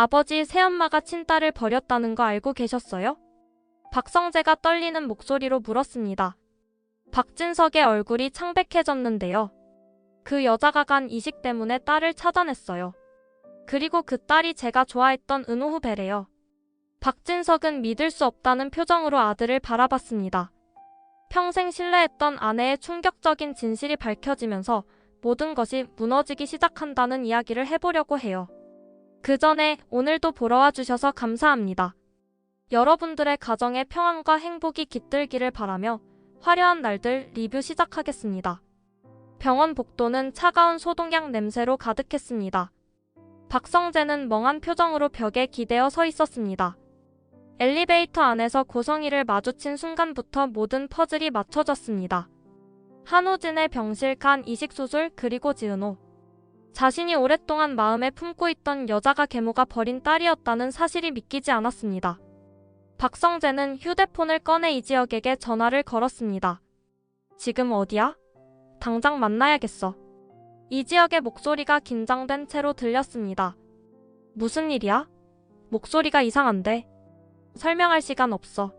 아버지, 새엄마가 친딸을 버렸다는 거 알고 계셨어요? 박성재가 떨리는 목소리로 물었습니다. 박진석의 얼굴이 창백해졌는데요. 그 여자가 간 이식 때문에 딸을 찾아냈어요. 그리고 그 딸이 제가 좋아했던 은호 후배래요. 박진석은 믿을 수 없다는 표정으로 아들을 바라봤습니다. 평생 신뢰했던 아내의 충격적인 진실이 밝혀지면서 모든 것이 무너지기 시작한다는 이야기를 해보려고 해요. 그 전에 오늘도 보러 와주셔서 감사합니다. 여러분들의 가정에 평안과 행복이 깃들기를 바라며 화려한 날들 리뷰 시작하겠습니다. 병원 복도는 차가운 소독약 냄새로 가득했습니다. 박성재는 멍한 표정으로 벽에 기대어 서 있었습니다. 엘리베이터 안에서 고성희를 마주친 순간부터 모든 퍼즐이 맞춰졌습니다. 한우진의 병실 간 이식수술 그리고 지은호. 자신이 오랫동안 마음에 품고 있던 여자가 계모가 버린 딸이었다는 사실이 믿기지 않았습니다. 박성재는 휴대폰을 꺼내 이지혁에게 전화를 걸었습니다. 지금 어디야? 당장 만나야겠어. 이지혁의 목소리가 긴장된 채로 들렸습니다. 무슨 일이야? 목소리가 이상한데. 설명할 시간 없어.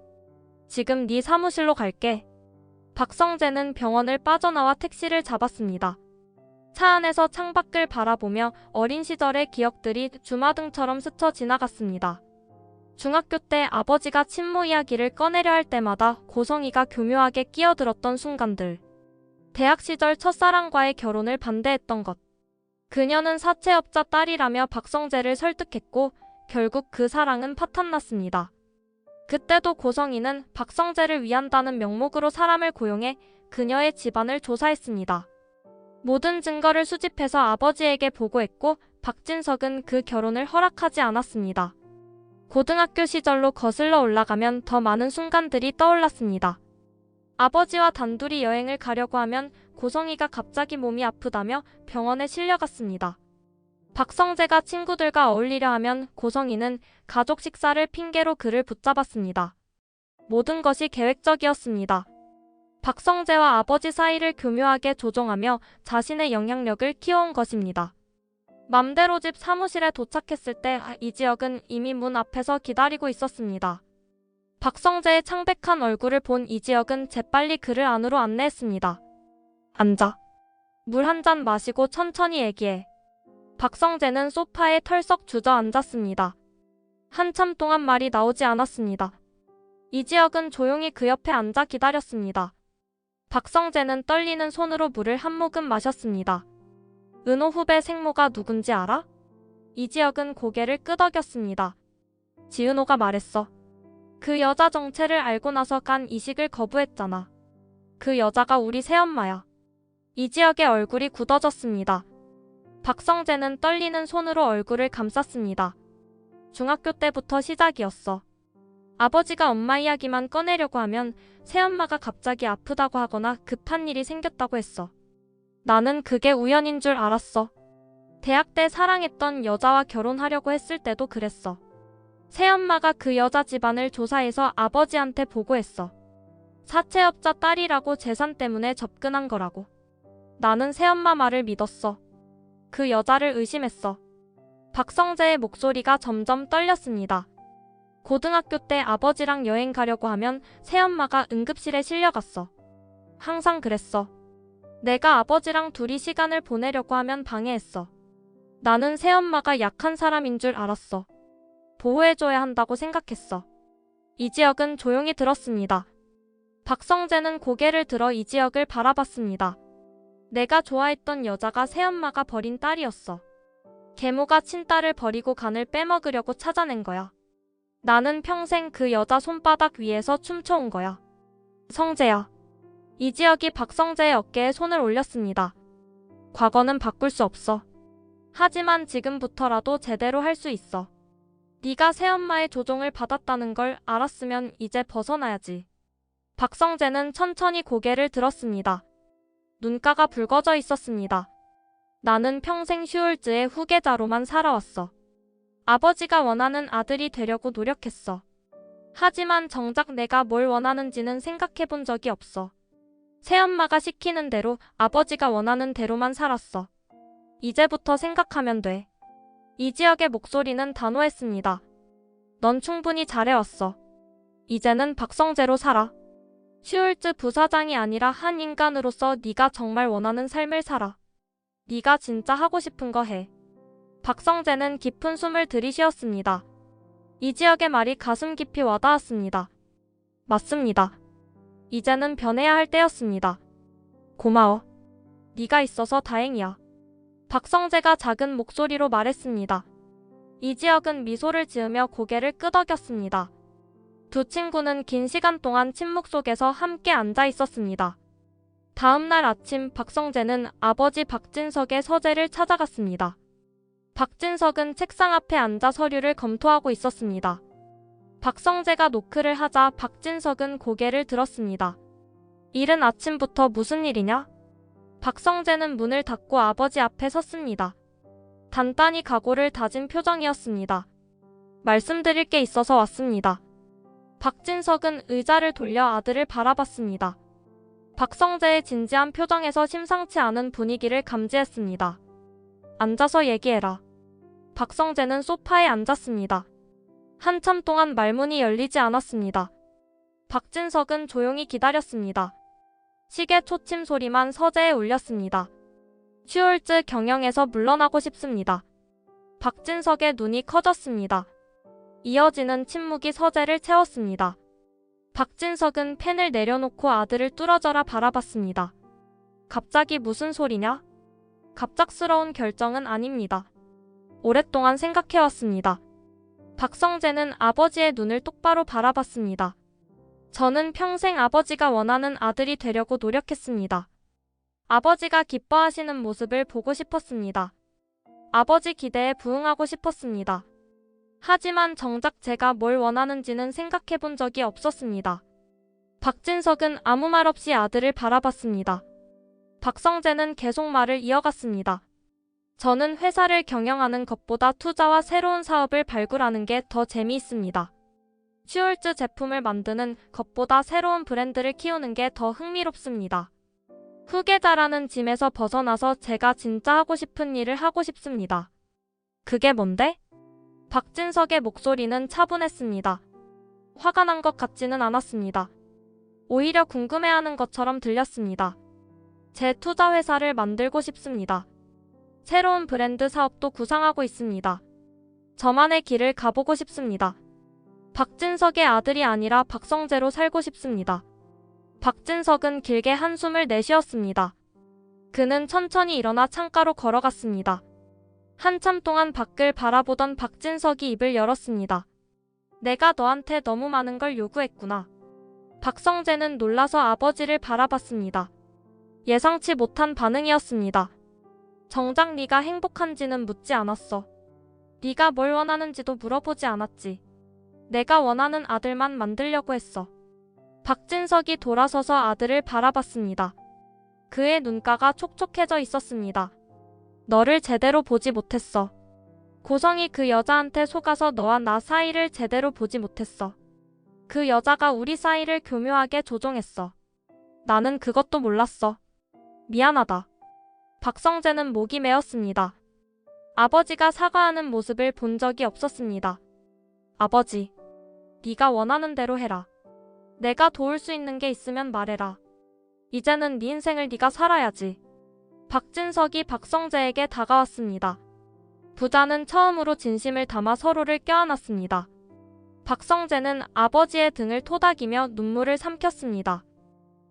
지금 네 사무실로 갈게. 박성재는 병원을 빠져나와 택시를 잡았습니다. 차 안에서 창밖을 바라보며 어린 시절의 기억들이 주마등처럼 스쳐 지나갔습니다. 중학교 때 아버지가 친모 이야기를 꺼내려 할 때마다 고성희가 교묘하게 끼어들었던 순간들. 대학 시절 첫사랑과의 결혼을 반대했던 것. 그녀는 사채업자 딸이라며 박성재를 설득했고 결국 그 사랑은 파탄났습니다. 그때도 고성희는 박성재를 위한다는 명목으로 사람을 고용해 그녀의 집안을 조사했습니다. 모든 증거를 수집해서 아버지에게 보고했고 박진석은 그 결혼을 허락하지 않았습니다. 고등학교 시절로 거슬러 올라가면 더 많은 순간들이 떠올랐습니다. 아버지와 단둘이 여행을 가려고 하면 고성희가 갑자기 몸이 아프다며 병원에 실려갔습니다. 박성재가 친구들과 어울리려 하면 고성희는 가족 식사를 핑계로 그를 붙잡았습니다. 모든 것이 계획적이었습니다. 박성재와 아버지 사이를 교묘하게 조종하며 자신의 영향력을 키워온 것입니다. 맘대로 집 사무실에 도착했을 때 이지혁은 이미 문 앞에서 기다리고 있었습니다. 박성재의 창백한 얼굴을 본 이지혁은 재빨리 그를 안으로 안내했습니다. 앉아. 물 한 잔 마시고 천천히 얘기해. 박성재는 소파에 털썩 주저앉았습니다. 한참 동안 말이 나오지 않았습니다. 이지혁은 조용히 그 옆에 앉아 기다렸습니다. 박성재는 떨리는 손으로 물을 한 모금 마셨습니다. 은호 후배 생모가 누군지 알아? 이지혁은 고개를 끄덕였습니다. 지은호가 말했어. 그 여자 정체를 알고 나서 간 이식을 거부했잖아. 그 여자가 우리 새엄마야. 이지혁의 얼굴이 굳어졌습니다. 박성재는 떨리는 손으로 얼굴을 감쌌습니다. 중학교 때부터 시작이었어. 아버지가 엄마 이야기만 꺼내려고 하면 새엄마가 갑자기 아프다고 하거나 급한 일이 생겼다고 했어. 나는 그게 우연인 줄 알았어. 대학 때 사랑했던 여자와 결혼하려고 했을 때도 그랬어. 새엄마가 그 여자 집안을 조사해서 아버지한테 보고했어. 사채업자 딸이라고 재산 때문에 접근한 거라고. 나는 새엄마 말을 믿었어. 그 여자를 의심했어. 박성재의 목소리가 점점 떨렸습니다. 고등학교 때 아버지랑 여행 가려고 하면 새엄마가 응급실에 실려갔어. 항상 그랬어. 내가 아버지랑 둘이 시간을 보내려고 하면 방해했어. 나는 새엄마가 약한 사람인 줄 알았어. 보호해줘야 한다고 생각했어. 이지혁은 조용히 들었습니다. 박성재는 고개를 들어 이지혁을 바라봤습니다. 내가 좋아했던 여자가 새엄마가 버린 딸이었어. 계모가 친딸을 버리고 간을 빼먹으려고 찾아낸 거야. 나는 평생 그 여자 손바닥 위에서 춤춰온 거야. 성재야. 이지혁이 박성재의 어깨에 손을 올렸습니다. 과거는 바꿀 수 없어. 하지만 지금부터라도 제대로 할 수 있어. 네가 새엄마의 조종을 받았다는 걸 알았으면 이제 벗어나야지. 박성재는 천천히 고개를 들었습니다. 눈가가 붉어져 있었습니다. 나는 평생 슈울즈의 후계자로만 살아왔어. 아버지가 원하는 아들이 되려고 노력했어. 하지만 정작 내가 뭘 원하는지는 생각해 본 적이 없어. 새엄마가 시키는 대로 아버지가 원하는 대로만 살았어. 이제부터 생각하면 돼. 이지혁의 목소리는 단호했습니다. 넌 충분히 잘해왔어. 이제는 박성재로 살아. 슈울츠 부사장이 아니라 한 인간으로서 네가 정말 원하는 삶을 살아. 네가 진짜 하고 싶은 거 해. 박성재는 깊은 숨을 들이쉬었습니다. 이지혁의 말이 가슴 깊이 와닿았습니다. 맞습니다. 이제는 변해야 할 때였습니다. 고마워. 네가 있어서 다행이야. 박성재가 작은 목소리로 말했습니다. 이지혁은 미소를 지으며 고개를 끄덕였습니다. 두 친구는 긴 시간 동안 침묵 속에서 함께 앉아 있었습니다. 다음 날 아침 박성재는 아버지 박진석의 서재를 찾아갔습니다. 박진석은 책상 앞에 앉아 서류를 검토하고 있었습니다. 박성재가 노크를 하자 박진석은 고개를 들었습니다. 이른 아침부터 무슨 일이냐? 박성재는 문을 닫고 아버지 앞에 섰습니다. 단단히 각오를 다진 표정이었습니다. 말씀드릴 게 있어서 왔습니다. 박진석은 의자를 돌려 아들을 바라봤습니다. 박성재의 진지한 표정에서 심상치 않은 분위기를 감지했습니다. 앉아서 얘기해라. 박성재는 소파에 앉았습니다. 한참 동안 말문이 열리지 않았습니다. 박진석은 조용히 기다렸습니다. 시계 초침 소리만 서재에 울렸습니다. 슈울츠 경영에서 물러나고 싶습니다. 박진석의 눈이 커졌습니다. 이어지는 침묵이 서재를 채웠습니다. 박진석은 펜을 내려놓고 아들을 뚫어져라 바라봤습니다. 갑자기 무슨 소리냐? 갑작스러운 결정은 아닙니다. 오랫동안 생각해왔습니다. 박성재는 아버지의 눈을 똑바로 바라봤습니다. 저는 평생 아버지가 원하는 아들이 되려고 노력했습니다. 아버지가 기뻐하시는 모습을 보고 싶었습니다. 아버지 기대에 부응하고 싶었습니다. 하지만 정작 제가 뭘 원하는지는 생각해 본 적이 없었습니다. 박진석은 아무 말 없이 아들을 바라봤습니다. 박성재는 계속 말을 이어갔습니다. 저는 회사를 경영하는 것보다 투자와 새로운 사업을 발굴하는 게 더 재미있습니다. 슈울츠 제품을 만드는 것보다 새로운 브랜드를 키우는 게 더 흥미롭습니다. 후계자라는 짐에서 벗어나서 제가 진짜 하고 싶은 일을 하고 싶습니다. 그게 뭔데? 박진석의 목소리는 차분했습니다. 화가 난 것 같지는 않았습니다. 오히려 궁금해하는 것처럼 들렸습니다. 제 투자 회사를 만들고 싶습니다. 새로운 브랜드 사업도 구상하고 있습니다. 저만의 길을 가보고 싶습니다. 박진석의 아들이 아니라 박성재로 살고 싶습니다. 박진석은 길게 한숨을 내쉬었습니다. 그는 천천히 일어나 창가로 걸어갔습니다. 한참 동안 밖을 바라보던 박진석이 입을 열었습니다. 내가 너한테 너무 많은 걸 요구했구나. 박성재는 놀라서 아버지를 바라봤습니다. 예상치 못한 반응이었습니다. 정작 네가 행복한지는 묻지 않았어. 네가 뭘 원하는지도 물어보지 않았지. 내가 원하는 아들만 만들려고 했어. 박진석이 돌아서서 아들을 바라봤습니다. 그의 눈가가 촉촉해져 있었습니다. 너를 제대로 보지 못했어. 고성이 그 여자한테 속아서 너와 나 사이를 제대로 보지 못했어. 그 여자가 우리 사이를 교묘하게 조종했어. 나는 그것도 몰랐어. 미안하다. 박성재는 목이 메었습니다. 아버지가 사과하는 모습을 본 적이 없었습니다. 아버지, 네가 원하는 대로 해라. 내가 도울 수 있는 게 있으면 말해라. 이제는 네 인생을 네가 살아야지. 박진석이 박성재에게 다가왔습니다. 부자는 처음으로 진심을 담아 서로를 껴안았습니다. 박성재는 아버지의 등을 토닥이며 눈물을 삼켰습니다.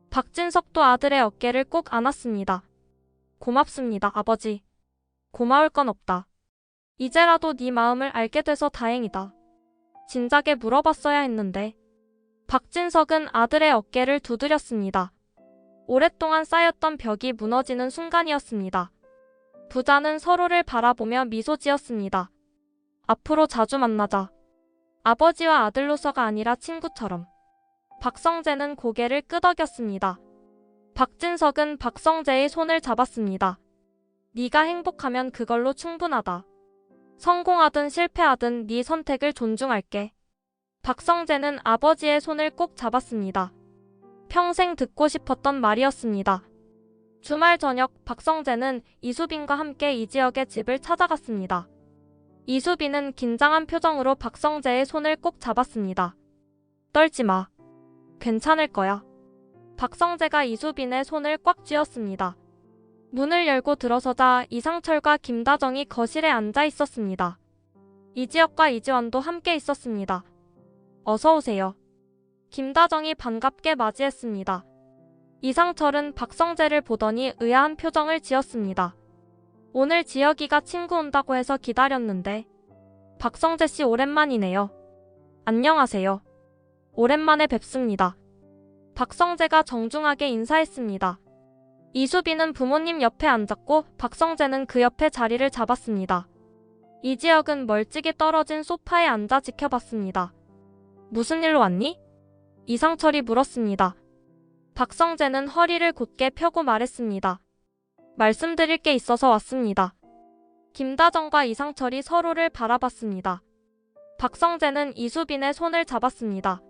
박진석도 아들의 어깨를 꼭 안았습니다. 고맙습니다, 아버지. 고마울 건 없다. 이제라도 네 마음을 알게 돼서 다행이다. 진작에 물어봤어야 했는데. 박진석은 아들의 어깨를 두드렸습니다. 오랫동안 쌓였던 벽이 무너지는 순간이었습니다. 부자는 서로를 바라보며 미소 지었습니다. 앞으로 자주 만나자. 아버지와 아들로서가 아니라 친구처럼. 박성재는 고개를 끄덕였습니다. 박진석은 박성재의 손을 잡았습니다. 네가 행복하면 그걸로 충분하다. 성공하든 실패하든 네 선택을 존중할게. 박성재는 아버지의 손을 꼭 잡았습니다. 평생 듣고 싶었던 말이었습니다. 주말 저녁 박성재는 이수빈과 함께 이지혁의 집을 찾아갔습니다. 이수빈은 긴장한 표정으로 박성재의 손을 꼭 잡았습니다. 떨지 마. 괜찮을 거야. 박성재가 이수빈의 손을 꽉 쥐었습니다. 문을 열고 들어서자 이상철과 김다정이 거실에 앉아 있었습니다. 이지혁과 이지환도 함께 있었습니다. 어서 오세요. 김다정이 반갑게 맞이했습니다. 이상철은 박성재를 보더니 의아한 표정을 지었습니다. 오늘 지혁이가 친구 온다고 해서 기다렸는데. 박성재 씨 오랜만이네요. 안녕하세요. 오랜만에 뵙습니다. 박성재가 정중하게 인사했습니다. 이수빈은 부모님 옆에 앉았고 박성재는 그 옆에 자리를 잡았습니다. 이지혁은 멀찍이 떨어진 소파에 앉아 지켜봤습니다. 무슨 일로 왔니? 이상철이 물었습니다. 박성재는 허리를 곧게 펴고 말했습니다. 말씀드릴 게 있어서 왔습니다. 김다정과 이상철이 서로를 바라봤습니다. 박성재는 이수빈의 손을 잡았습니다.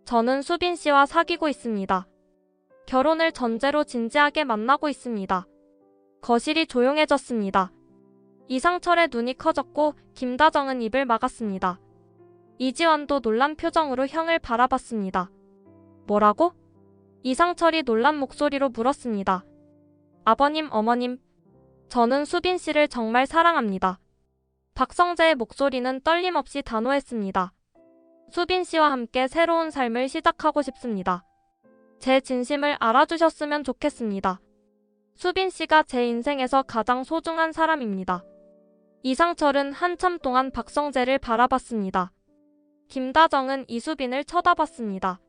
저는 수빈 씨와 사귀고 있습니다. 결혼을 전제로 진지하게 만나고 있습니다. 거실이 조용해졌습니다. 이상철의 눈이 커졌고 김다정은 입을 막았습니다. 이지환도 놀란 표정으로 형을 바라봤습니다. 뭐라고? 이상철이 놀란 목소리로 물었습니다. 아버님, 어머님, 저는 수빈 씨를 정말 사랑합니다. 박성재의 목소리는 떨림없이 단호했습니다. 수빈 씨와 함께 새로운 삶을 시작하고 싶습니다. 제 진심을 알아주셨으면 좋겠습니다. 수빈 씨가 제 인생에서 가장 소중한 사람입니다. 이상철은 한참 동안 박성재를 바라봤습니다. 김다정은 이수빈을 쳐다봤습니다.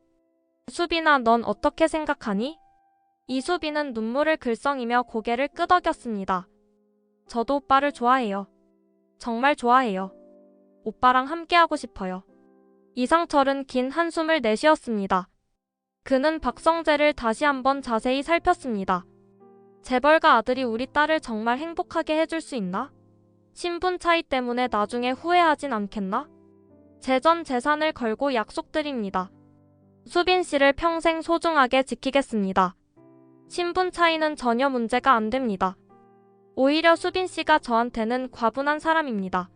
수빈아, 넌 어떻게 생각하니? 이수빈은 눈물을 글썽이며 고개를 끄덕였습니다. 저도 오빠를 좋아해요. 정말 좋아해요. 오빠랑 함께하고 싶어요. 이상철은 긴 한숨을 내쉬었습니다. 그는 박성재를 다시 한번 자세히 살폈습니다. 재벌가 아들이 우리 딸을 정말 행복하게 해줄 수 있나? 신분 차이 때문에 나중에 후회하진 않겠나? 제 전 재산을 걸고 약속드립니다. 수빈 씨를 평생 소중하게 지키겠습니다. 신분 차이는 전혀 문제가 안 됩니다. 오히려 수빈 씨가 저한테는 과분한 사람입니다.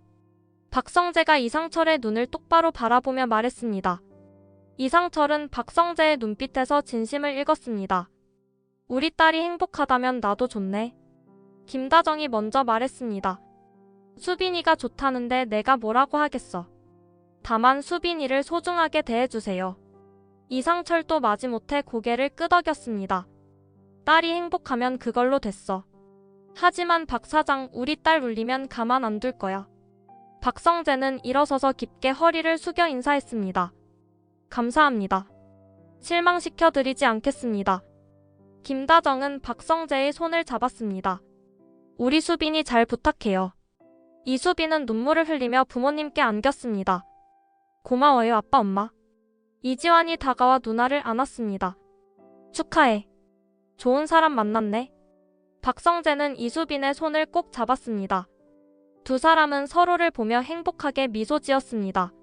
박성재가 이상철의 눈을 똑바로 바라보며 말했습니다. 이상철은 박성재의 눈빛에서 진심을 읽었습니다. 우리 딸이 행복하다면 나도 좋네. 김다정이 먼저 말했습니다. 수빈이가 좋다는데 내가 뭐라고 하겠어. 다만 수빈이를 소중하게 대해주세요. 이상철도 마지못해 고개를 끄덕였습니다. 딸이 행복하면 그걸로 됐어. 하지만 박 사장, 우리 딸 울리면 가만 안 둘 거야. 박성재는 일어서서 깊게 허리를 숙여 인사했습니다. 감사합니다. 실망시켜드리지 않겠습니다. 김다정은 박성재의 손을 잡았습니다. 우리 수빈이 잘 부탁해요. 이수빈은 눈물을 흘리며 부모님께 안겼습니다. 고마워요, 아빠, 엄마. 이지환이 다가와 누나를 안았습니다. 축하해. 좋은 사람 만났네. 박성재는 이수빈의 손을 꼭 잡았습니다. 두 사람은 서로를 보며 행복하게 미소 지었습니다.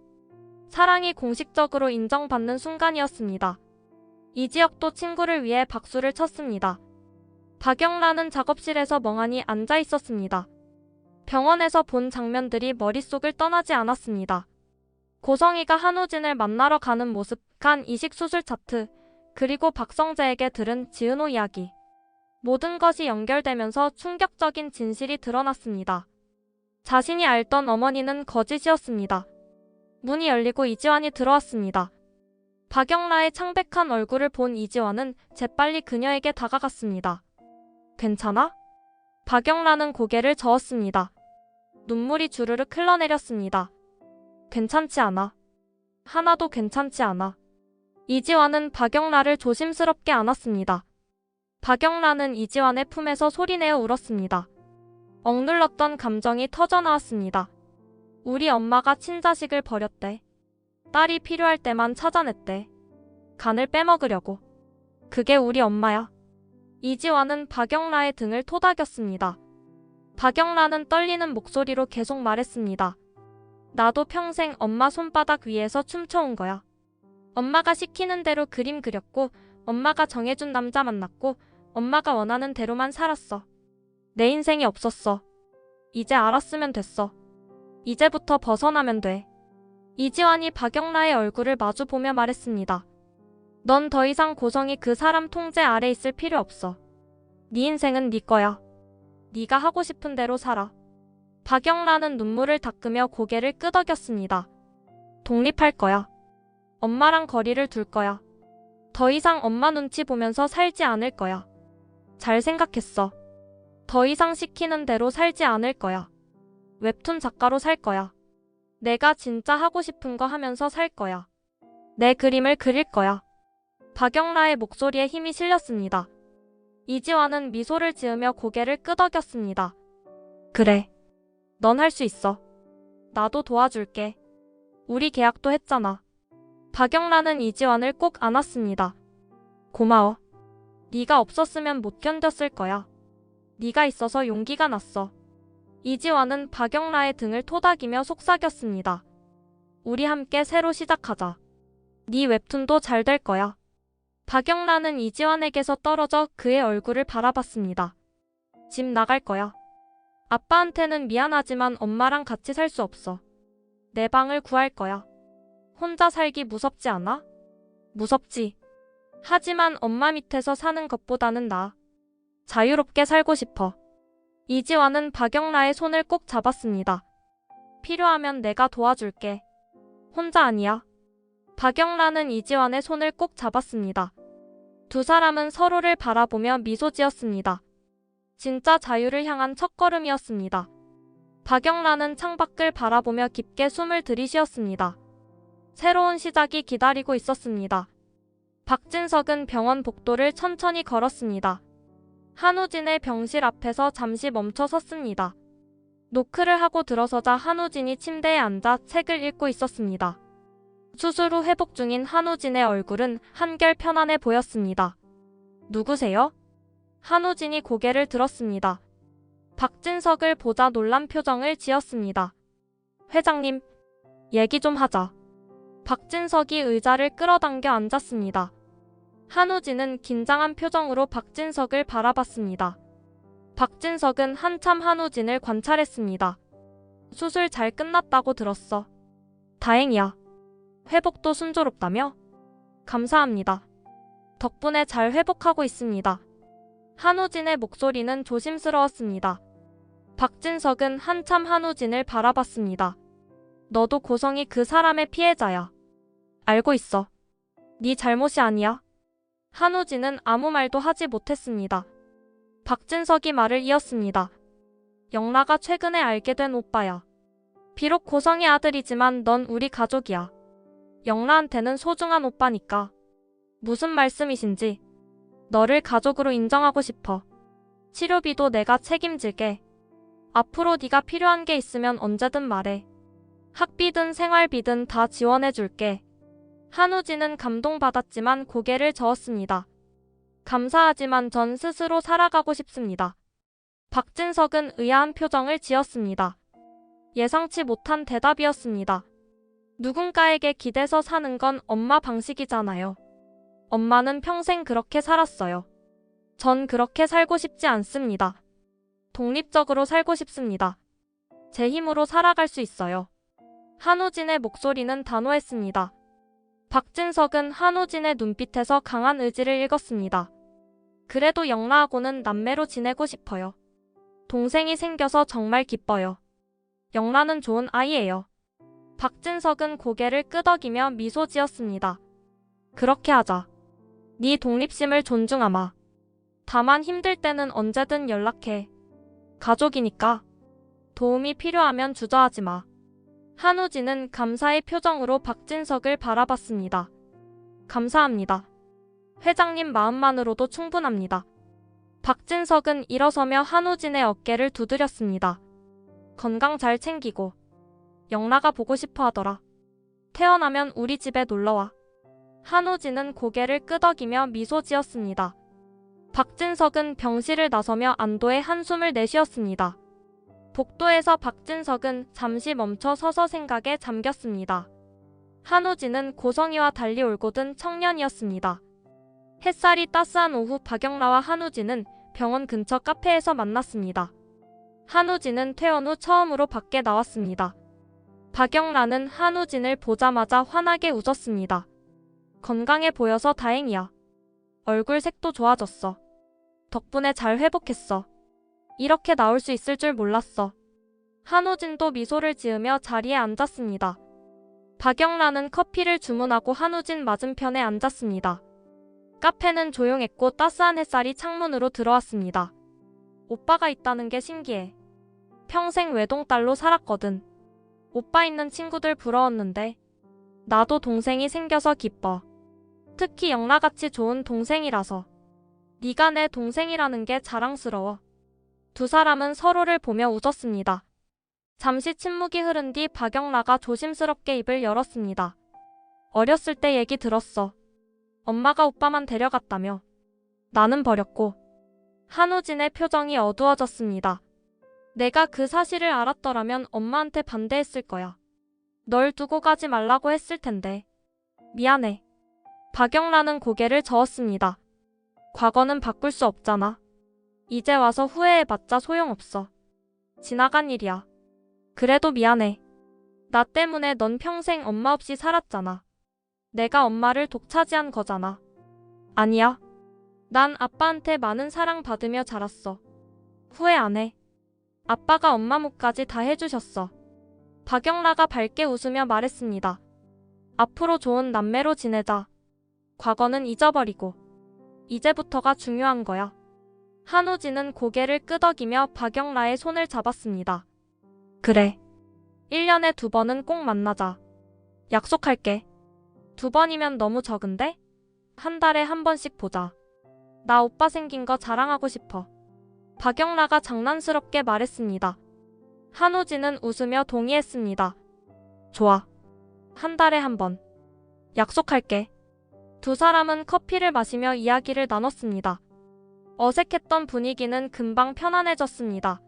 사랑이 공식적으로 인정받는 순간이었습니다. 이지혁도 친구를 위해 박수를 쳤습니다. 박영란은 작업실에서 멍하니 앉아 있었습니다. 병원에서 본 장면들이 머릿속을 떠나지 않았습니다. 고성이가 한우진을 만나러 가는 모습, 간 이식 수술 차트, 그리고 박성재에게 들은 지은호 이야기. 모든 것이 연결되면서 충격적인 진실이 드러났습니다. 자신이 알던 어머니는 거짓이었습니다. 문이 열리고 이지환이 들어왔습니다. 박영라의 창백한 얼굴을 본 이지환은 재빨리 그녀에게 다가갔습니다. 괜찮아? 박영라는 고개를 저었습니다. 눈물이 주르륵 흘러내렸습니다. 괜찮지 않아. 하나도 괜찮지 않아. 이지환은 박영라를 조심스럽게 안았습니다. 박영라는 이지환의 품에서 소리내어 울었습니다. 억눌렀던 감정이 터져나왔습니다. 우리 엄마가 친자식을 버렸대. 딸이 필요할 때만 찾아냈대. 간을 빼먹으려고. 그게 우리 엄마야. 이지환은 박영라의 등을 토닥였습니다. 박영라는 떨리는 목소리로 계속 말했습니다. 나도 평생 엄마 손바닥 위에서 춤춰온 거야. 엄마가 시키는 대로 그림 그렸고, 엄마가 정해준 남자 만났고, 엄마가 원하는 대로만 살았어. 내 인생이 없었어. 이제 알았으면 됐어. 이제부터 벗어나면 돼. 이지환이 박영라의 얼굴을 마주보며 말했습니다. 넌 더 이상 고성이 그 사람 통제 아래 있을 필요 없어. 네 인생은 네 거야. 네가 하고 싶은 대로 살아. 박영라는 눈물을 닦으며 고개를 끄덕였습니다. 독립할 거야. 엄마랑 거리를 둘 거야. 더 이상 엄마 눈치 보면서 살지 않을 거야. 잘 생각했어. 더 이상 시키는 대로 살지 않을 거야. 웹툰 작가로 살 거야. 내가 진짜 하고 싶은 거 하면서 살 거야. 내 그림을 그릴 거야. 박영라의 목소리에 힘이 실렸습니다. 이지환은 미소를 지으며 고개를 끄덕였습니다. 그래. 넌 할 수 있어. 나도 도와줄게. 우리 계약도 했잖아. 박영라는 이지환을 꼭 안았습니다. 고마워. 네가 없었으면 못 견뎠을 거야. 네가 있어서 용기가 났어. 이지환은 박영라의 등을 토닥이며 속삭였습니다. 우리 함께 새로 시작하자. 네 웹툰도 잘 될 거야. 박영라는 이지환에게서 떨어져 그의 얼굴을 바라봤습니다. 집 나갈 거야. 아빠한테는 미안하지만 엄마랑 같이 살 수 없어. 내 방을 구할 거야. 혼자 살기 무섭지 않아? 무섭지. 하지만 엄마 밑에서 사는 것보다는 나아. 자유롭게 살고 싶어. 이지환은 박영라의 손을 꼭 잡았습니다. 필요하면 내가 도와줄게. 혼자 아니야. 박영라는 이지환의 손을 꼭 잡았습니다. 두 사람은 서로를 바라보며 미소 지었습니다. 진짜 자유를 향한 첫걸음이었습니다. 박영라는 창밖을 바라보며 깊게 숨을 들이쉬었습니다. 새로운 시작이 기다리고 있었습니다. 박진석은 병원 복도를 천천히 걸었습니다. 한우진의 병실 앞에서 잠시 멈춰 섰습니다. 노크를 하고 들어서자 한우진이 침대에 앉아 책을 읽고 있었습니다. 수술 후 회복 중인 한우진의 얼굴은 한결 편안해 보였습니다. 누구세요? 한우진이 고개를 들었습니다. 박진석을 보자 놀란 표정을 지었습니다. 회장님, 얘기 좀 하자. 박진석이 의자를 끌어당겨 앉았습니다. 한우진은 긴장한 표정으로 박진석을 바라봤습니다. 박진석은 한참 한우진을 관찰했습니다. 수술 잘 끝났다고 들었어. 다행이야. 회복도 순조롭다며? 감사합니다. 덕분에 잘 회복하고 있습니다. 한우진의 목소리는 조심스러웠습니다. 박진석은 한참 한우진을 바라봤습니다. 너도 고성이 그 사람의 피해자야. 알고 있어. 네 잘못이 아니야. 한우진은 아무 말도 하지 못했습니다. 박진석이 말을 이었습니다. 영라가 최근에 알게 된 오빠야. 비록 고성의 아들이지만 넌 우리 가족이야. 영라한테는 소중한 오빠니까. 무슨 말씀이신지. 너를 가족으로 인정하고 싶어. 치료비도 내가 책임질게. 앞으로 네가 필요한 게 있으면 언제든 말해. 학비든 생활비든 다 지원해줄게. 한우진은 감동받았지만 고개를 저었습니다. 감사하지만 전 스스로 살아가고 싶습니다. 박진석은 의아한 표정을 지었습니다. 예상치 못한 대답이었습니다. 누군가에게 기대서 사는 건 엄마 방식이잖아요. 엄마는 평생 그렇게 살았어요. 전 그렇게 살고 싶지 않습니다. 독립적으로 살고 싶습니다. 제 힘으로 살아갈 수 있어요. 한우진의 목소리는 단호했습니다. 박진석은 한우진의 눈빛에서 강한 의지를 읽었습니다. 그래도 영라하고는 남매로 지내고 싶어요. 동생이 생겨서 정말 기뻐요. 영라는 좋은 아이예요. 박진석은 고개를 끄덕이며 미소 지었습니다. 그렇게 하자. 네 독립심을 존중하마. 다만 힘들 때는 언제든 연락해. 가족이니까. 도움이 필요하면 주저하지 마. 한우진은 감사의 표정으로 박진석을 바라봤습니다. 감사합니다. 회장님 마음만으로도 충분합니다. 박진석은 일어서며 한우진의 어깨를 두드렸습니다. 건강 잘 챙기고. 영라가 보고 싶어 하더라. 태어나면 우리 집에 놀러와. 한우진은 고개를 끄덕이며 미소 지었습니다. 박진석은 병실을 나서며 안도의 한숨을 내쉬었습니다. 복도에서 박진석은 잠시 멈춰 서서 생각에 잠겼습니다. 한우진은 고성이와 달리 올곧은 청년이었습니다. 햇살이 따스한 오후 박영라와 한우진은 병원 근처 카페에서 만났습니다. 한우진은 퇴원 후 처음으로 밖에 나왔습니다. 박영란은 한우진을 보자마자 환하게 웃었습니다. 건강해 보여서 다행이야. 얼굴 색도 좋아졌어. 덕분에 잘 회복했어. 이렇게 나올 수 있을 줄 몰랐어. 한우진도 미소를 지으며 자리에 앉았습니다. 박영란은 커피를 주문하고 한우진 맞은편에 앉았습니다. 카페는 조용했고 따스한 햇살이 창문으로 들어왔습니다. 오빠가 있다는 게 신기해. 평생 외동딸로 살았거든. 오빠 있는 친구들 부러웠는데 나도 동생이 생겨서 기뻐. 특히 영라같이 좋은 동생이라서. 네가 내 동생이라는 게 자랑스러워. 두 사람은 서로를 보며 웃었습니다. 잠시 침묵이 흐른 뒤 박영라가 조심스럽게 입을 열었습니다. 어렸을 때 얘기 들었어. 엄마가 오빠만 데려갔다며. 나는 버렸고. 한우진의 표정이 어두워졌습니다. 내가 그 사실을 알았더라면 엄마한테 반대했을 거야. 널 두고 가지 말라고 했을 텐데. 미안해. 박영라는 고개를 저었습니다. 과거는 바꿀 수 없잖아. 이제 와서 후회해봤자 소용없어. 지나간 일이야. 그래도 미안해. 나 때문에 넌 평생 엄마 없이 살았잖아. 내가 엄마를 독차지한 거잖아. 아니야. 난 아빠한테 많은 사랑 받으며 자랐어. 후회 안 해. 아빠가 엄마 몫까지 다 해주셨어. 박영라가 밝게 웃으며 말했습니다. 앞으로 좋은 남매로 지내자. 과거는 잊어버리고. 이제부터가 중요한 거야. 한우진은 고개를 끄덕이며 박영라의 손을 잡았습니다. 그래. 1년에 2번은 꼭 만나자. 약속할게. 2번이면 너무 적은데? 한 달에 1번씩 보자. 나 오빠 생긴 거 자랑하고 싶어. 박영라가 장난스럽게 말했습니다. 한우진은 웃으며 동의했습니다. 좋아. 한 달에 1번. 약속할게. 두 사람은 커피를 마시며 이야기를 나눴습니다. 어색했던 분위기는 금방 편안해졌습니다.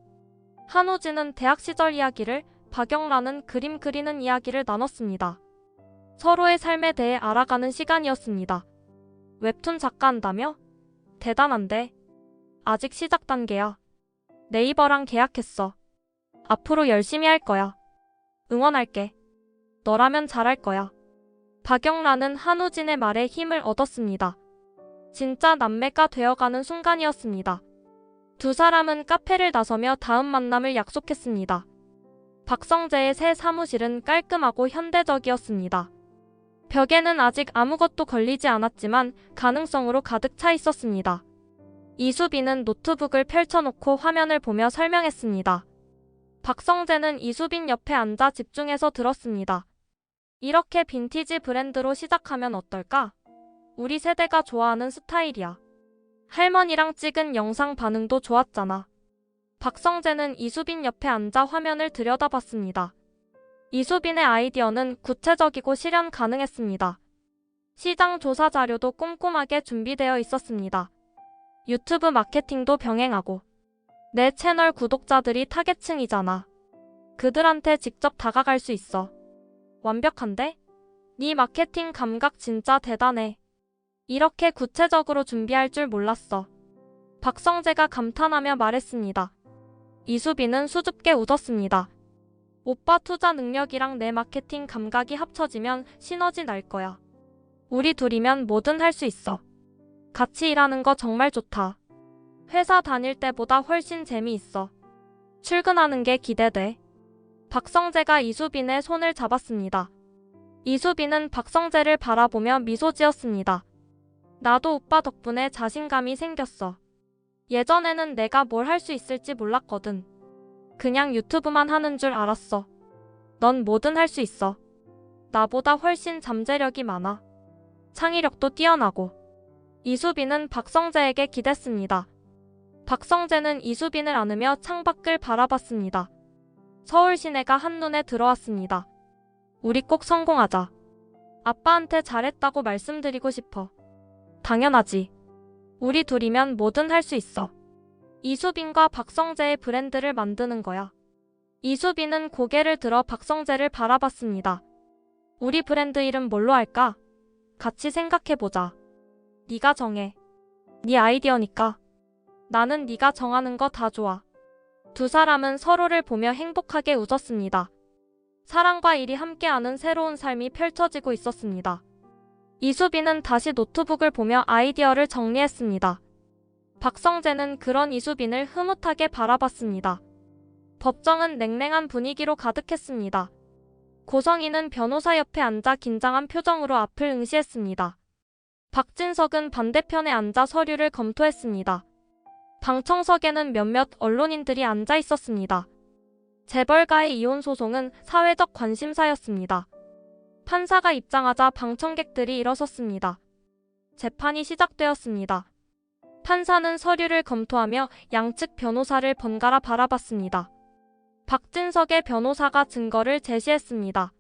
한우진은 대학 시절 이야기를, 박영라는 그림 그리는 이야기를 나눴습니다. 서로의 삶에 대해 알아가는 시간이었습니다. 웹툰 작가한다며? 대단한데. 아직 시작 단계야. 네이버랑 계약했어. 앞으로 열심히 할 거야. 응원할게. 너라면 잘할 거야. 박영라는 한우진의 말에 힘을 얻었습니다. 진짜 남매가 되어가는 순간이었습니다. 두 사람은 카페를 나서며 다음 만남을 약속했습니다. 박성재의 새 사무실은 깔끔하고 현대적이었습니다. 벽에는 아직 아무것도 걸리지 않았지만 가능성으로 가득 차 있었습니다. 이수빈은 노트북을 펼쳐놓고 화면을 보며 설명했습니다. 박성재는 이수빈 옆에 앉아 집중해서 들었습니다. 이렇게 빈티지 브랜드로 시작하면 어떨까? 우리 세대가 좋아하는 스타일이야. 할머니랑 찍은 영상 반응도 좋았잖아. 박성재는 이수빈 옆에 앉아 화면을 들여다봤습니다. 이수빈의 아이디어는 구체적이고 실현 가능했습니다. 시장 조사 자료도 꼼꼼하게 준비되어 있었습니다. 유튜브 마케팅도 병행하고. 내 채널 구독자들이 타겟층이잖아. 그들한테 직접 다가갈 수 있어. 완벽한데? 네 마케팅 감각 진짜 대단해. 이렇게 구체적으로 준비할 줄 몰랐어. 박성재가 감탄하며 말했습니다. 이수빈은 수줍게 웃었습니다. 오빠 투자 능력이랑 내 마케팅 감각이 합쳐지면 시너지 날 거야. 우리 둘이면 뭐든 할 수 있어. 같이 일하는 거 정말 좋다. 회사 다닐 때보다 훨씬 재미있어. 출근하는 게 기대돼. 박성재가 이수빈의 손을 잡았습니다. 이수빈은 박성재를 바라보며 미소 지었습니다. 나도 오빠 덕분에 자신감이 생겼어. 예전에는 내가 뭘 할 수 있을지 몰랐거든. 그냥 유튜브만 하는 줄 알았어. 넌 뭐든 할 수 있어. 나보다 훨씬 잠재력이 많아. 창의력도 뛰어나고. 이수빈은 박성재에게 기댔습니다. 박성재는 이수빈을 안으며 창밖을 바라봤습니다. 서울 시내가 한눈에 들어왔습니다. 우리 꼭 성공하자. 아빠한테 잘했다고 말씀드리고 싶어. 당연하지. 우리 둘이면 뭐든 할 수 있어. 이수빈과 박성재의 브랜드를 만드는 거야. 이수빈은 고개를 들어 박성재를 바라봤습니다. 우리 브랜드 이름 뭘로 할까? 같이 생각해보자. 네가 정해. 네 아이디어니까. 나는 네가 정하는 거 다 좋아. 두 사람은 서로를 보며 행복하게 웃었습니다. 사랑과 일이 함께하는 새로운 삶이 펼쳐지고 있었습니다. 이수빈은 다시 노트북을 보며 아이디어를 정리했습니다. 박성재는 그런 이수빈을 흐뭇하게 바라봤습니다. 법정은 냉랭한 분위기로 가득했습니다. 고성희는 변호사 옆에 앉아 긴장한 표정으로 앞을 응시했습니다. 박진석은 반대편에 앉아 서류를 검토했습니다. 방청석에는 몇몇 언론인들이 앉아 있었습니다. 재벌가의 이혼 소송은 사회적 관심사였습니다. 판사가 입장하자 방청객들이 일어섰습니다. 재판이 시작되었습니다. 판사는 서류를 검토하며 양측 변호사를 번갈아 바라봤습니다. 박진석의 변호사가 증거를 제시했습니다.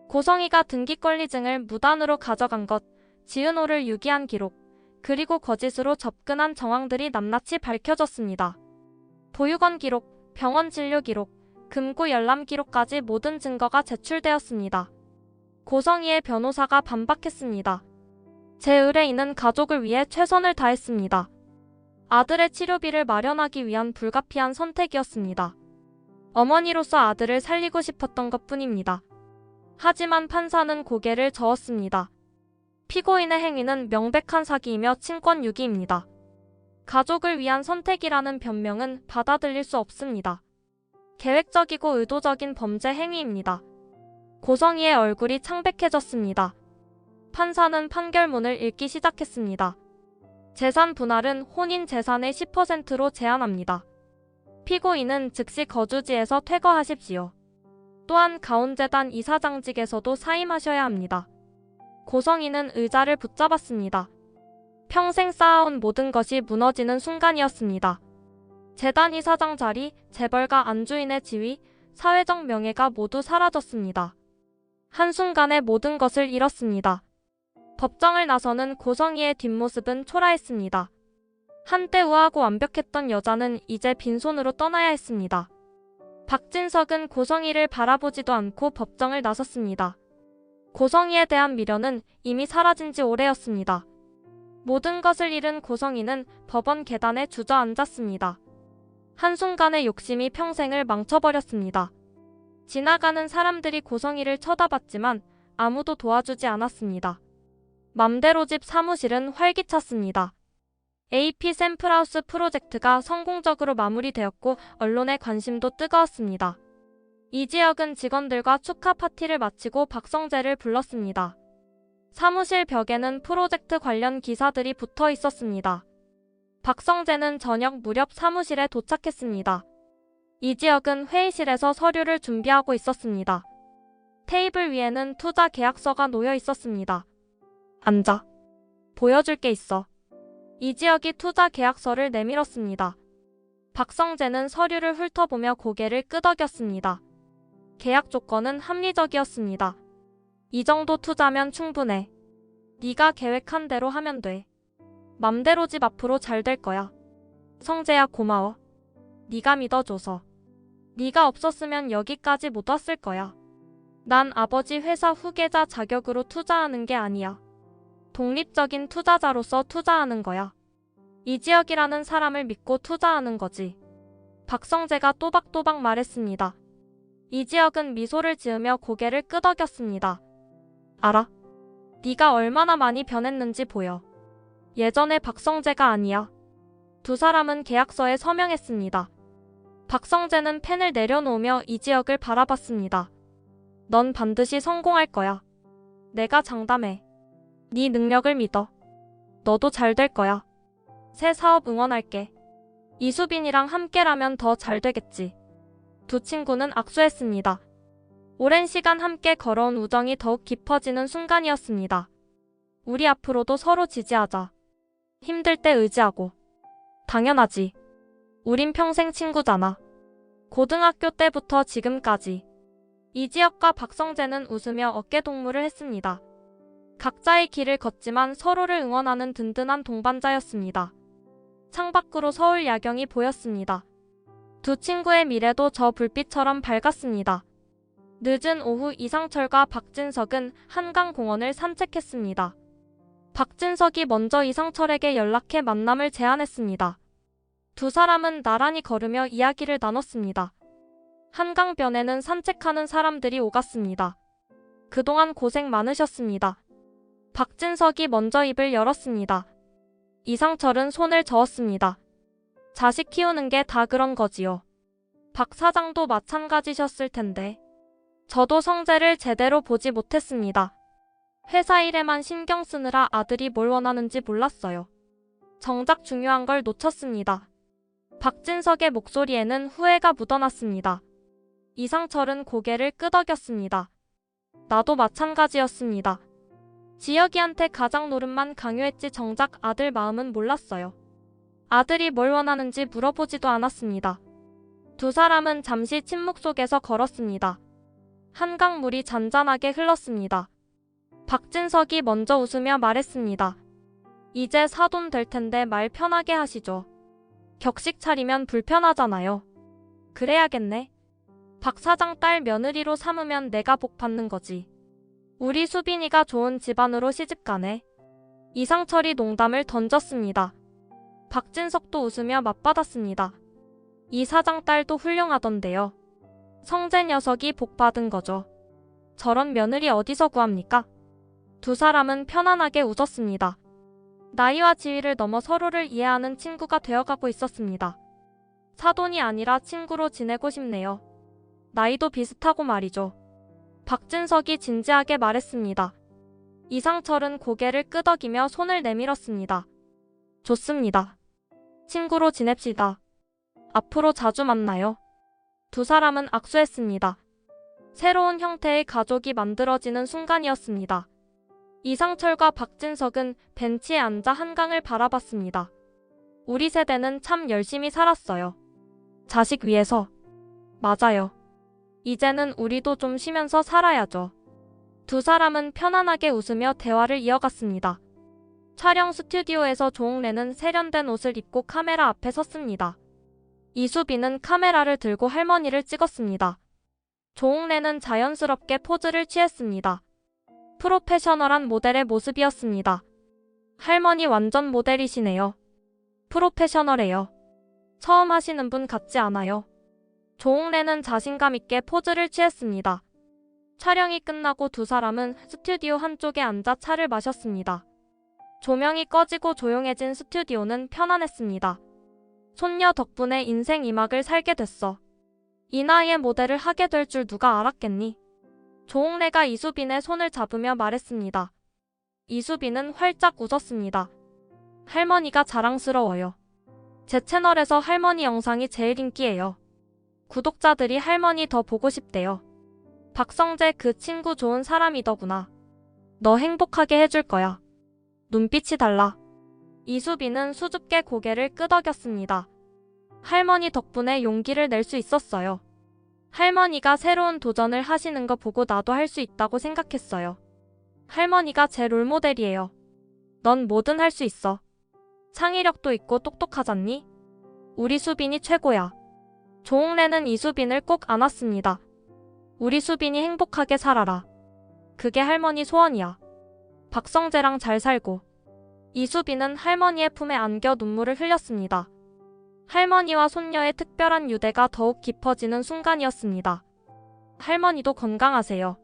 고성희가 등기권리증을 무단으로 가져간 것, 지은호를 유기한 기록, 그리고 거짓으로 접근한 정황들이 낱낱이 밝혀졌습니다. 보육원 기록, 병원 진료 기록, 금고 열람 기록까지 모든 증거가 제출되었습니다. 고성희의 변호사가 반박했습니다. 제 의뢰인은 가족을 위해 최선을 다했습니다. 아들의 치료비를 마련하기 위한 불가피한 선택이었습니다. 어머니로서 아들을 살리고 싶었던 것뿐입니다. 하지만 판사는 고개를 저었습니다. 피고인의 행위는 명백한 사기이며 친권 유기입니다. 가족을 위한 선택이라는 변명은 받아들일 수 없습니다. 계획적이고 의도적인 범죄 행위입니다. 고성희의 얼굴이 창백해졌습니다. 판사는 판결문을 읽기 시작했습니다. 재산 분할은 혼인 재산의 10%로 제한합니다. 피고인은 즉시 거주지에서 퇴거하십시오. 또한 가온재단 이사장직에서도 사임하셔야 합니다. 고성희는 의자를 붙잡았습니다. 평생 쌓아온 모든 것이 무너지는 순간이었습니다. 재단 이사장 자리, 재벌가 안주인의 지위, 사회적 명예가 모두 사라졌습니다. 한순간에 모든 것을 잃었습니다. 법정을 나서는 고성희의 뒷모습은 초라했습니다. 한때 우아하고 완벽했던 여자는 이제 빈손으로 떠나야 했습니다. 박진석은 고성희를 바라보지도 않고 법정을 나섰습니다. 고성희에 대한 미련은 이미 사라진 지 오래였습니다. 모든 것을 잃은 고성희는 법원 계단에 주저앉았습니다. 한순간의 욕심이 평생을 망쳐버렸습니다. 지나가는 사람들이 고성희를 쳐다봤지만 아무도 도와주지 않았습니다. 맘대로 집 사무실은 활기찼습니다. AP 샘플하우스 프로젝트가 성공적으로 마무리되었고 언론의 관심도 뜨거웠습니다. 이지혁은 직원들과 축하 파티를 마치고 박성재를 불렀습니다. 사무실 벽에는 프로젝트 관련 기사들이 붙어 있었습니다. 박성재는 저녁 무렵 사무실에 도착했습니다. 이지혁은 회의실에서 서류를 준비하고 있었습니다. 테이블 위에는 투자 계약서가 놓여 있었습니다. 앉아. 보여줄 게 있어. 이지혁이 투자 계약서를 내밀었습니다. 박성재는 서류를 훑어보며 고개를 끄덕였습니다. 계약 조건은 합리적이었습니다. 이 정도 투자면 충분해. 네가 계획한 대로 하면 돼. 맘대로 집 앞으로 잘 될 거야. 성재야 고마워. 네가 믿어줘서. 네가 없었으면 여기까지 못 왔을 거야. 난 아버지 회사 후계자 자격으로 투자하는 게 아니야. 독립적인 투자자로서 투자하는 거야. 이지혁이라는 사람을 믿고 투자하는 거지. 박성재가 또박또박 말했습니다. 이지혁은 미소를 지으며 고개를 끄덕였습니다. 알아. 네가 얼마나 많이 변했는지 보여. 예전의 박성재가 아니야. 두 사람은 계약서에 서명했습니다. 박성재는 펜을 내려놓으며 이지혁을 바라봤습니다. 넌 반드시 성공할 거야. 내가 장담해. 네 능력을 믿어. 너도 잘 될 거야. 새 사업 응원할게. 이수빈이랑 함께라면 더 잘 되겠지. 두 친구는 악수했습니다. 오랜 시간 함께 걸어온 우정이 더욱 깊어지는 순간이었습니다. 우리 앞으로도 서로 지지하자. 힘들 때 의지하고. 당연하지. 우린 평생 친구잖아. 고등학교 때부터 지금까지. 이지혁과 박성재는 웃으며 어깨동무를 했습니다. 각자의 길을 걷지만 서로를 응원하는 든든한 동반자였습니다. 창밖으로 서울 야경이 보였습니다. 두 친구의 미래도 저 불빛처럼 밝았습니다. 늦은 오후 이상철과 박진석은 한강공원을 산책했습니다. 박진석이 먼저 이상철에게 연락해 만남을 제안했습니다. 두 사람은 나란히 걸으며 이야기를 나눴습니다. 한강변에는 산책하는 사람들이 오갔습니다. 그동안 고생 많으셨습니다. 박진석이 먼저 입을 열었습니다. 이상철은 손을 저었습니다. 자식 키우는 게 다 그런 거지요. 박 사장도 마찬가지셨을 텐데. 저도 성재를 제대로 보지 못했습니다. 회사 일에만 신경 쓰느라 아들이 뭘 원하는지 몰랐어요. 정작 중요한 걸 놓쳤습니다. 박진석의 목소리에는 후회가 묻어났습니다. 이상철은 고개를 끄덕였습니다. 나도 마찬가지였습니다. 지혁이한테 가장 노릇만 강요했지 정작 아들 마음은 몰랐어요. 아들이 뭘 원하는지 물어보지도 않았습니다. 두 사람은 잠시 침묵 속에서 걸었습니다. 한강물이 잔잔하게 흘렀습니다. 박진석이 먼저 웃으며 말했습니다. 이제 사돈 될 텐데 말 편하게 하시죠. 격식 차리면 불편하잖아요. 그래야겠네. 박 사장 딸 며느리로 삼으면 내가 복 받는 거지. 우리 수빈이가 좋은 집안으로 시집가네. 이상철이 농담을 던졌습니다. 박진석도 웃으며 맞받았습니다. 이 사장 딸도 훌륭하던데요. 성재 녀석이 복 받은 거죠. 저런 며느리 어디서 구합니까? 두 사람은 편안하게 웃었습니다. 나이와 지위를 넘어 서로를 이해하는 친구가 되어가고 있었습니다. 사돈이 아니라 친구로 지내고 싶네요. 나이도 비슷하고 말이죠. 박진석이 진지하게 말했습니다. 이상철은 고개를 끄덕이며 손을 내밀었습니다. 좋습니다. 친구로 지냅시다. 앞으로 자주 만나요. 두 사람은 악수했습니다. 새로운 형태의 가족이 만들어지는 순간이었습니다. 이상철과 박진석은 벤치에 앉아 한강을 바라봤습니다. 우리 세대는 참 열심히 살았어요. 자식 위해서. 맞아요. 이제는 우리도 좀 쉬면서 살아야죠. 두 사람은 편안하게 웃으며 대화를 이어갔습니다. 촬영 스튜디오에서 조홍래는 세련된 옷을 입고 카메라 앞에 섰습니다. 이수빈은 카메라를 들고 할머니를 찍었습니다. 조홍래는 자연스럽게 포즈를 취했습니다. 프로페셔널한 모델의 모습이었습니다. 할머니 완전 모델이시네요. 프로페셔널해요. 처음 하시는 분 같지 않아요. 조홍래는 자신감 있게 포즈를 취했습니다. 촬영이 끝나고 두 사람은 스튜디오 한쪽에 앉아 차를 마셨습니다. 조명이 꺼지고 조용해진 스튜디오는 편안했습니다. 손녀 덕분에 인생 2막을 살게 됐어. 이 나이에 모델을 하게 될 줄 누가 알았겠니? 조홍래가 이수빈의 손을 잡으며 말했습니다. 이수빈은 활짝 웃었습니다. 할머니가 자랑스러워요. 제 채널에서 할머니 영상이 제일 인기예요. 구독자들이 할머니 더 보고 싶대요. 박성재 그 친구 좋은 사람이더구나. 너 행복하게 해줄 거야. 눈빛이 달라. 이수빈은 수줍게 고개를 끄덕였습니다. 할머니 덕분에 용기를 낼 수 있었어요. 할머니가 새로운 도전을 하시는 거 보고 나도 할 수 있다고 생각했어요. 할머니가 제 롤모델이에요. 넌 뭐든 할 수 있어. 창의력도 있고 똑똑하잖니? 우리 수빈이 최고야. 조홍래는 이수빈을 꼭 안았습니다. 우리 수빈이 행복하게 살아라. 그게 할머니 소원이야. 박성재랑 잘 살고. 이수빈은 할머니의 품에 안겨 눈물을 흘렸습니다. 할머니와 손녀의 특별한 유대가 더욱 깊어지는 순간이었습니다. 할머니도 건강하세요.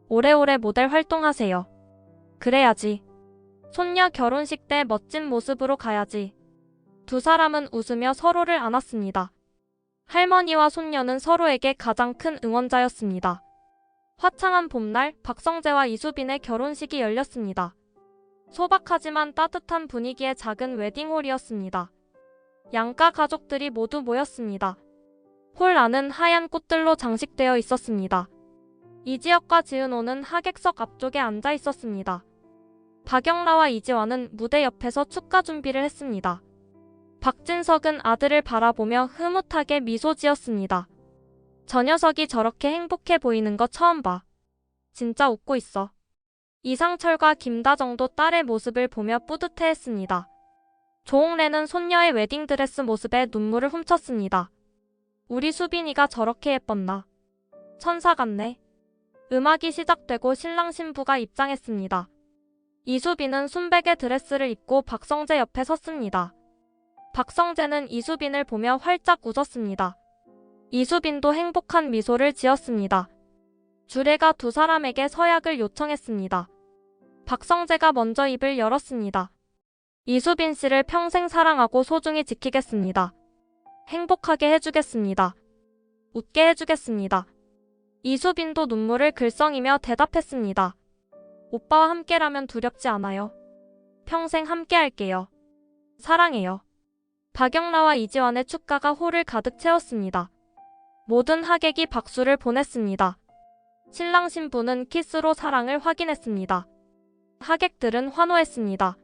오래오래 모델 활동하세요. 그래야지. 손녀 결혼식 때 멋진 모습으로 가야지. 두 사람은 웃으며 서로를 안았습니다. 할머니와 손녀는 서로에게 가장 큰 응원자였습니다. 화창한 봄날 박성재와 이수빈의 결혼식이 열렸습니다. 소박하지만 따뜻한 분위기의 작은 웨딩홀이었습니다. 양가 가족들이 모두 모였습니다. 홀 안은 하얀 꽃들로 장식되어 있었습니다. 이지혁과 지은호는 하객석 앞쪽에 앉아 있었습니다. 박영라와 이지화는 무대 옆에서 축가 준비를 했습니다. 박진석은 아들을 바라보며 흐뭇하게 미소 지었습니다. 저 녀석이 저렇게 행복해 보이는 거 처음 봐. 진짜 웃고 있어. 이상철과 김다정도 딸의 모습을 보며 뿌듯해했습니다. 조홍래는 손녀의 웨딩드레스 모습에 눈물을 훔쳤습니다. 우리 수빈이가 저렇게 예뻤나. 천사 같네. 음악이 시작되고 신랑 신부가 입장했습니다. 이수빈은 순백의 드레스를 입고 박성재 옆에 섰습니다. 박성재는 이수빈을 보며 활짝 웃었습니다. 이수빈도 행복한 미소를 지었습니다. 주례가 두 사람에게 서약을 요청했습니다. 박성재가 먼저 입을 열었습니다. 이수빈 씨를 평생 사랑하고 소중히 지키겠습니다. 행복하게 해주겠습니다. 웃게 해주겠습니다. 이수빈도 눈물을 글썽이며 대답했습니다. 오빠와 함께라면 두렵지 않아요. 평생 함께할게요. 사랑해요. 박영라와 이지환의 축가가 홀을 가득 채웠습니다. 모든 하객이 박수를 보냈습니다. 신랑 신부는 키스로 사랑을 확인했습니다. 하객들은 환호했습니다.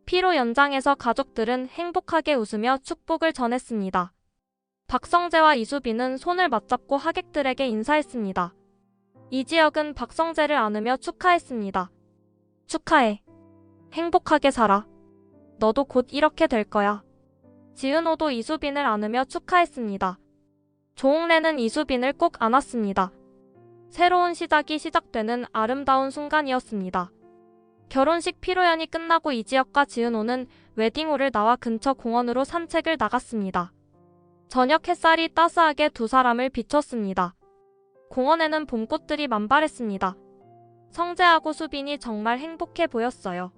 피로 연장에서 가족들은 행복하게 웃으며 축복을 전했습니다. 박성재와 이수빈은 손을 맞잡고 하객들에게 인사했습니다. 이지혁은 박성재를 안으며 축하했습니다. 축하해. 행복하게 살아. 너도 곧 이렇게 될 거야. 지은호도 이수빈을 안으며 축하했습니다. 조홍래는 이수빈을 꼭 안았습니다. 새로운 시작이 시작되는 아름다운 순간이었습니다. 결혼식 피로연이 끝나고 이지혁과 지은호는 웨딩홀을 나와 근처 공원으로 산책을 나갔습니다. 저녁 햇살이 따스하게 두 사람을 비췄습니다. 공원에는 봄꽃들이 만발했습니다. 성재하고 수빈이 정말 행복해 보였어요.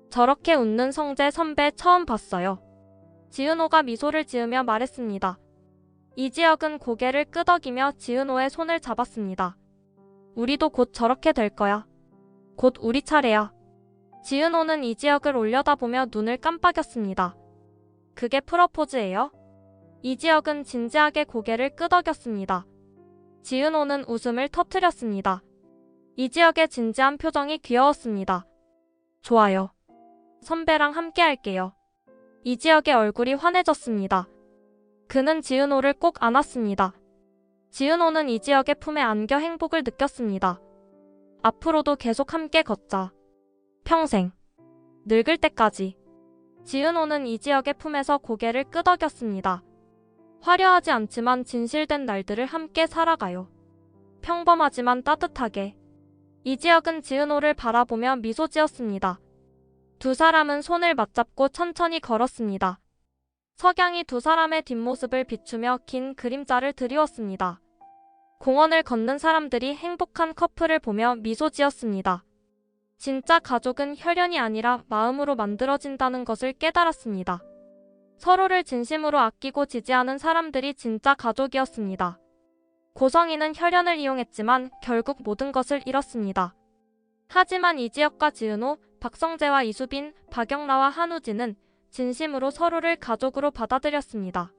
저렇게 웃는 성재 선배 처음 봤어요. 지은호가 미소를 지으며 말했습니다. 이지혁은 고개를 끄덕이며 지은호의 손을 잡았습니다. 우리도 곧 저렇게 될 거야. 곧 우리 차례야. 지은호는 이지혁을 올려다보며 눈을 깜빡였습니다. 그게 프러포즈예요? 이지혁은 진지하게 고개를 끄덕였습니다. 지은호는 웃음을 터뜨렸습니다. 이지혁의 진지한 표정이 귀여웠습니다. 좋아요. 선배랑 함께 할게요. 이지혁의 얼굴이 환해졌습니다. 그는 지은호를 꼭 안았습니다. 지은호는 이지혁의 품에 안겨 행복을 느꼈습니다. 앞으로도 계속 함께 걷자. 평생. 늙을 때까지. 지은호는 이지혁의 품에서 고개를 끄덕였습니다. 화려하지 않지만 진실된 날들을 함께 살아가요. 평범하지만 따뜻하게. 이지혁은 지은호를 바라보며 미소 지었습니다. 두 사람은 손을 맞잡고 천천히 걸었습니다. 석양이 두 사람의 뒷모습을 비추며 긴 그림자를 드리웠습니다. 공원을 걷는 사람들이 행복한 커플을 보며 미소 지었습니다. 진짜 가족은 혈연이 아니라 마음으로 만들어진다는 것을 깨달았습니다. 서로를 진심으로 아끼고 지지하는 사람들이 진짜 가족이었습니다. 고성이는 혈연을 이용했지만 결국 모든 것을 잃었습니다. 하지만 이지혁과 지은호, 박성재와 이수빈, 박영라와 한우진은 진심으로 서로를 가족으로 받아들였습니다.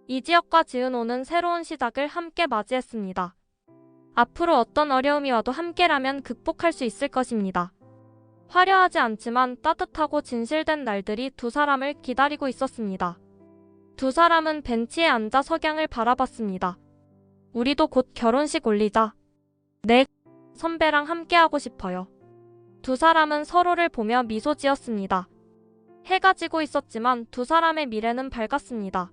이지혁과 지은호는 새로운 시작을 함께 맞이했습니다. 앞으로 어떤 어려움이 와도 함께라면 극복할 수 있을 것입니다. 화려하지 않지만 따뜻하고 진실된 날들이 두 사람을 기다리고 있었습니다. 두 사람은 벤치에 앉아 석양을 바라봤습니다. 우리도 곧 결혼식 올리자. 네, 선배랑 함께하고 싶어요. 두 사람은 서로를 보며 미소 지었습니다. 해가 지고 있었지만 두 사람의 미래는 밝았습니다.